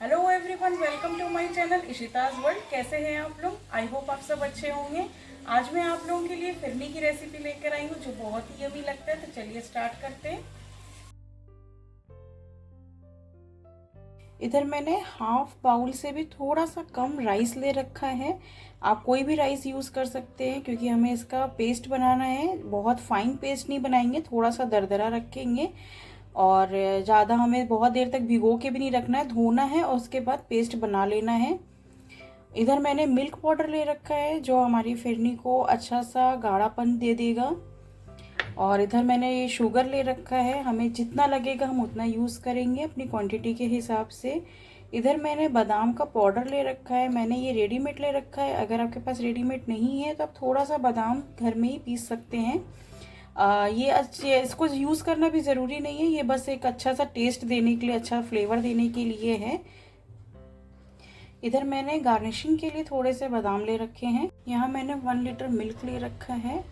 Hello everyone, welcome to my channel Ishita's world. कैसे हैं आप लोग? आई होप आप सब अच्छे होंगे। आज मैं आप लोगों के लिए फिरनी की रेसिपी लेकर आई हूँ जो बहुत ही यमी लगता है। तो चलिए स्टार्ट करते हैं। इधर मैंने हाफ बाउल से भी थोड़ा सा कम राइस ले रखा है। आप कोई भी राइस यूज़ कर सकते हैं क्योंकि हमें इसका पेस्ट बनाना है। बहुत फाइन पेस्ट नहीं बनाएंगे, थोड़ा सा दरदरा रखेंगे। और ज़्यादा हमें बहुत देर तक भिगो के भी नहीं रखना है, धोना है और उसके बाद पेस्ट बना लेना है। इधर मैंने मिल्क पाउडर ले रखा है जो हमारी फिरनी को अच्छा सा गाढ़ापन दे देगा। और इधर मैंने ये शुगर ले रखा है, हमें जितना लगेगा हम उतना यूज़ करेंगे अपनी क्वांटिटी के हिसाब से। इधर मैंने बादाम का पाउडर ले रखा है, मैंने ये रेडीमेड ले रखा है। अगर आपके पास रेडीमेड नहीं है तो आप थोड़ा सा बादाम घर में ही पीस सकते हैं। ये अच्छे, इसको यूज़ करना भी ज़रूरी नहीं है, ये बस एक अच्छा सा टेस्ट देने के लिए, अच्छा फ्लेवर देने के लिए है। इधर मैंने गार्निशिंग के लिए थोड़े से बादाम ले रखे हैं। यहाँ मैंने 1 लीटर मिल्क ले रखा है।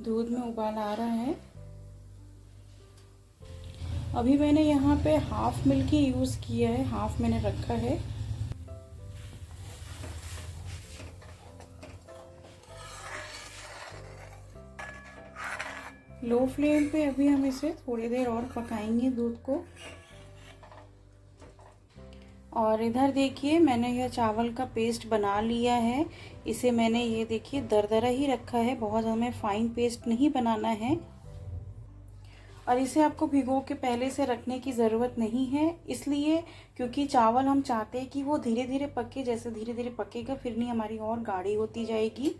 दूध में उबाल आ रहा है। अभी मैंने यहाँ पे हाफ मिल्क ही यूज़ किया है, हाफ मैंने रखा है। लो फ्लेम पे अभी हम इसे थोड़ी देर और पकाएंगे दूध को। और इधर देखिए मैंने यह चावल का पेस्ट बना लिया है। इसे मैंने ये देखिए दरदरा ही रखा है, बहुत हमें फाइन पेस्ट नहीं बनाना है। और इसे आपको भिगो के पहले से रखने की ज़रूरत नहीं है, इसलिए क्योंकि चावल हम चाहते हैं कि वो धीरे धीरे पके। जैसे धीरे धीरे पकेगा फिरनी हमारी और गाढ़ी होती जाएगी।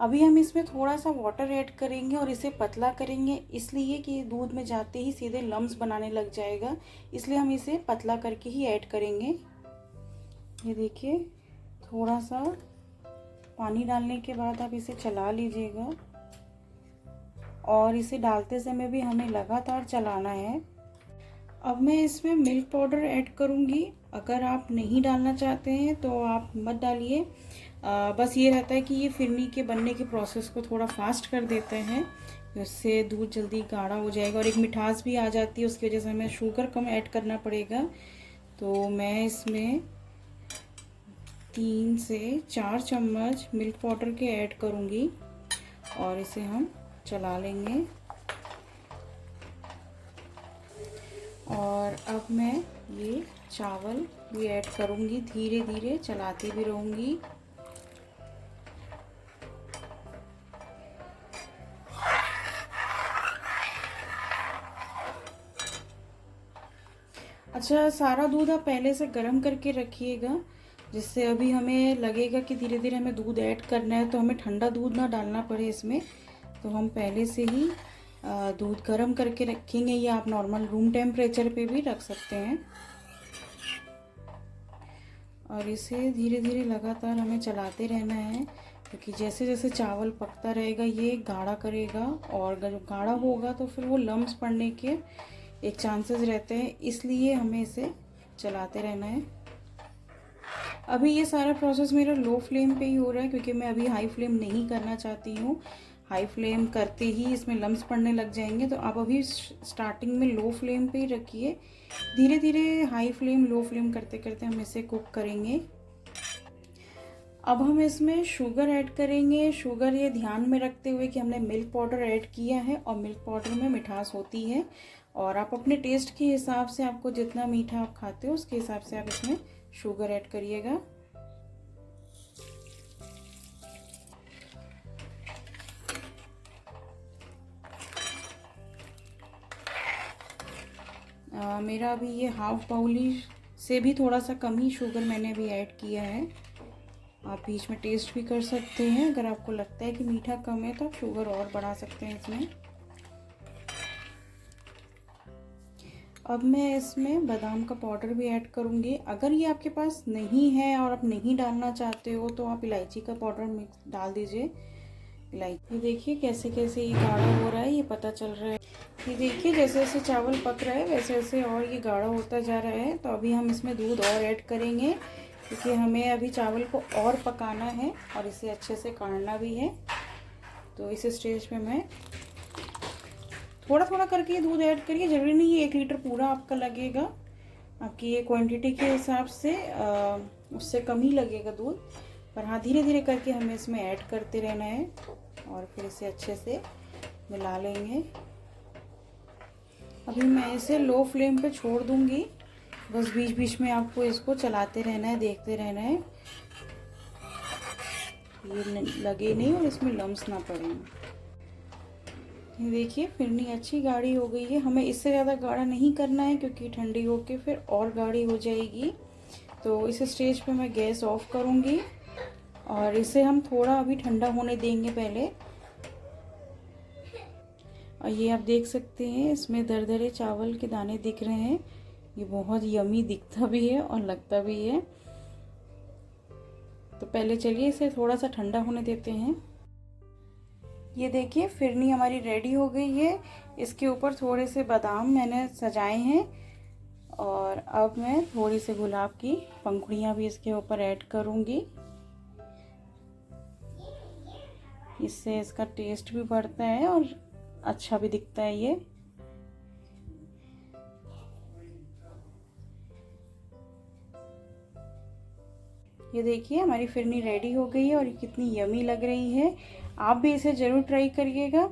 अभी हम इसमें थोड़ा सा वाटर ऐड करेंगे और इसे पतला करेंगे, इसलिए कि दूध में जाते ही सीधे लम्स बनाने लग जाएगा, इसलिए हम इसे पतला करके ही ऐड करेंगे। ये देखिए थोड़ा सा पानी डालने के बाद आप इसे चला लीजिएगा और इसे डालते समय भी हमें लगातार चलाना है। अब मैं इसमें मिल्क पाउडर ऐड करूँगी। अगर आप नहीं डालना चाहते हैं तो आप मत डालिए। बस ये रहता है कि ये फिरनी के बनने के प्रोसेस को थोड़ा फास्ट कर देते हैं, इससे दूध जल्दी गाढ़ा हो जाएगा और एक मिठास भी आ जाती है। उसकी वजह से हमें शुगर कम ऐड करना पड़ेगा। तो मैं इसमें 3 से 4 चम्मच मिल्क पाउडर के ऐड करूँगी और इसे हम चला लेंगे। और अब मैं ये चावल भी ऐड करूँगी, धीरे धीरे चलाती भी रहूँगी। अच्छा, सारा दूध आप पहले से गर्म करके रखिएगा, जिससे अभी हमें लगेगा कि धीरे धीरे हमें दूध ऐड करना है तो हमें ठंडा दूध ना डालना पड़े इसमें। तो हम पहले से ही दूध गर्म करके रखेंगे, या आप नॉर्मल रूम टेम्परेचर पे भी रख सकते हैं। और इसे धीरे धीरे लगातार हमें चलाते रहना है, क्योंकि जैसे जैसे चावल पकता रहेगा ये गाढ़ा करेगा, और जब गाढ़ा होगा तो फिर वो लम्स पड़ने के एक चांसेस रहते हैं, इसलिए हमें इसे चलाते रहना है। अभी ये सारा प्रोसेस मेरा लो फ्लेम पे ही हो रहा है, क्योंकि मैं अभी हाई फ्लेम नहीं करना चाहती हूँ। हाई फ्लेम करते ही इसमें लम्स पड़ने लग जाएंगे, तो आप अभी स्टार्टिंग में लो फ्लेम पे ही रखिए। धीरे धीरे हाई फ्लेम लो फ्लेम करते करते हम इसे कुक करेंगे। अब हम इसमें शुगर ऐड करेंगे। शुगर ये ध्यान में रखते हुए कि हमने मिल्क पाउडर ऐड किया है और मिल्क पाउडर में मिठास होती है, और आप अपने टेस्ट के हिसाब से, आपको जितना मीठा आप खाते हो उसके हिसाब से आप इसमें शुगर ऐड करिएगा। मेरा अभी ये हाफ बाउल से भी थोड़ा सा कम ही शुगर मैंने अभी ऐड किया है। आप बीच में टेस्ट भी कर सकते हैं, अगर आपको लगता है कि मीठा कम है तो आप शुगर और बढ़ा सकते हैं इसमें। अब मैं इसमें बादाम का पाउडर भी ऐड करूँगी। अगर ये आपके पास नहीं है और आप नहीं डालना चाहते हो तो आप इलायची का पाउडर मिक्स डाल दीजिए। इलायची देखिए कैसे कैसे ये गाढ़ा हो रहा है, ये पता चल रहा है। ये देखिए जैसे जैसे चावल पक रहा है वैसे वैसे और ये गाढ़ा होता जा रहा है। तो अभी हम इसमें दूध और ऐड करेंगे, क्योंकि हमें अभी चावल को और पकाना है और इसे अच्छे से काढ़ना भी है। तो इस स्टेज पे मैं थोड़ा थोड़ा करके दूध ऐड करिए, ज़रूरी नहीं है 1 लीटर पूरा आपका लगेगा। आपकी ये क्वांटिटी के हिसाब से उससे कम ही लगेगा दूध, पर हाँ धीरे धीरे करके हमें इसमें ऐड करते रहना है और फिर इसे अच्छे से मिला लेंगे। अभी मैं इसे लो फ्लेम पे छोड़ दूंगी, बस बीच बीच में आपको इसको चलाते रहना है, देखते रहना है, ये लगे नहीं और इसमें लम्स ना पड़े। ये देखिए फिरनी अच्छी गाढ़ी हो गई है। हमें इससे ज़्यादा गाढ़ा नहीं करना है क्योंकि ठंडी होके फिर और गाढ़ी हो जाएगी। तो इस स्टेज पे मैं गैस ऑफ करूँगी और इसे हम थोड़ा अभी ठंडा होने देंगे पहले। और ये आप देख सकते हैं इसमें दरदरे चावल के दाने दिख रहे हैं। ये बहुत यमी दिखता भी है और लगता भी है। तो पहले चलिए इसे थोड़ा सा ठंडा होने देते हैं। ये देखिए फिरनी हमारी रेडी हो गई है। इसके ऊपर थोड़े से बादाम मैंने सजाए हैं और अब मैं थोड़ी सी गुलाब की पंखुड़ियाँ भी इसके ऊपर ऐड करूँगी। इससे इसका टेस्ट भी बढ़ता है और अच्छा भी दिखता है ये देखिए हमारी फिरनी रेडी हो गई है और ये कितनी यमी लग रही है। आप भी इसे ज़रूर ट्राई करिएगा।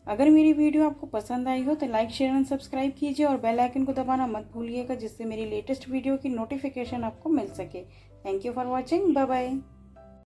अगर मेरी वीडियो आपको पसंद आई हो तो लाइक शेयर एंड सब्सक्राइब कीजिए और बेल आइकन को दबाना मत भूलिएगा, जिससे मेरी लेटेस्ट वीडियो की नोटिफिकेशन आपको मिल सके। Thank you for watching. Bye bye.